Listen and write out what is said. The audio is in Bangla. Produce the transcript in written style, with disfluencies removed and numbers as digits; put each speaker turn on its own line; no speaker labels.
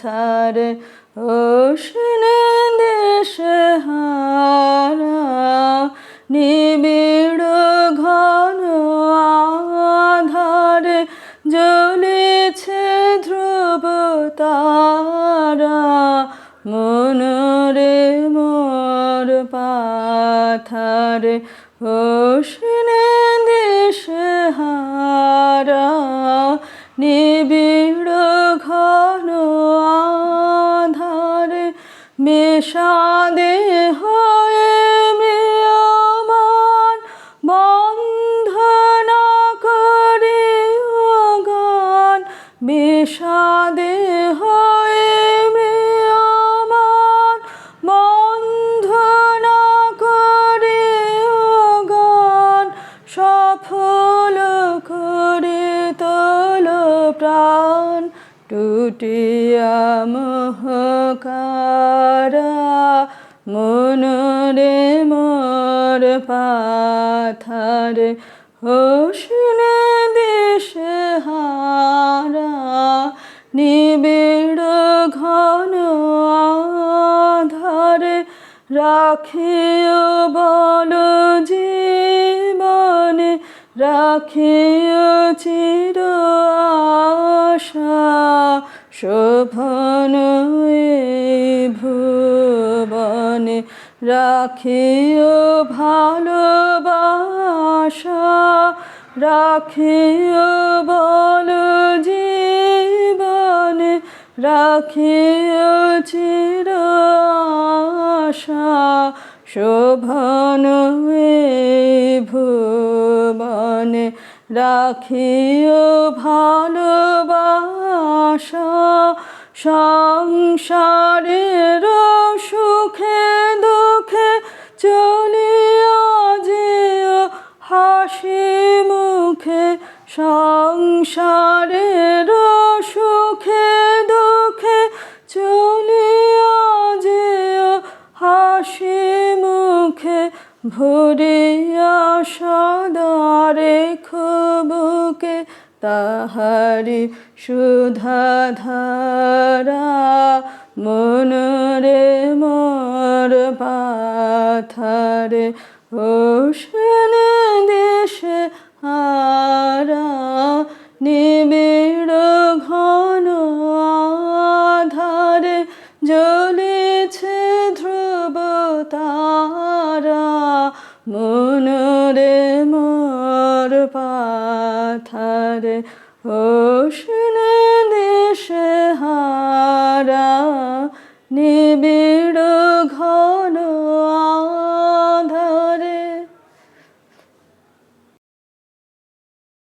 পাথারে উষ্ণ দিশেহারা নিবিড় ঘন আধারে জ্বলেছে ধ্রুব তারা মনরে মোর পাথারে উষ্ণ দিশেহারা নিবিড় ঘন আধারে বিষাদে হয়ে ম্রিয়মাণ বন্ধ না করে গান বিষাদে হয়ে ম্রিয়মাণ বন্ধ না করে গান সফল করে তোল প্রাণ টুটিয়া মোহকারা মনরে মোর পাথারে উষ্ণ দিশেহারা নিবিড় ঘন আধারে রাখিও বল জীবনে রাখিও চির আশা শোভন ভুবনে রাখিও ভালোবাসা রাখিও বল জীবনে রাখিও চির আশা শোভন ভুবনে রাখিও ভালোবাসা সংসারের সুখে দুঃখে চলিয়া যেও হাসি মুখে সংসারের সুখে দুঃখে চলিয়া যেও হাসি মুখে ভরিয়া সদা রেখো বুকে তাহারি সুধাধারা মনরে মোর পাথারে উষ্ণ দিশেহারা নিবিড় ঘন আধারে জ্বলেছে ধ্রুব তারা মনরে মোর পাথারে উষ্ণ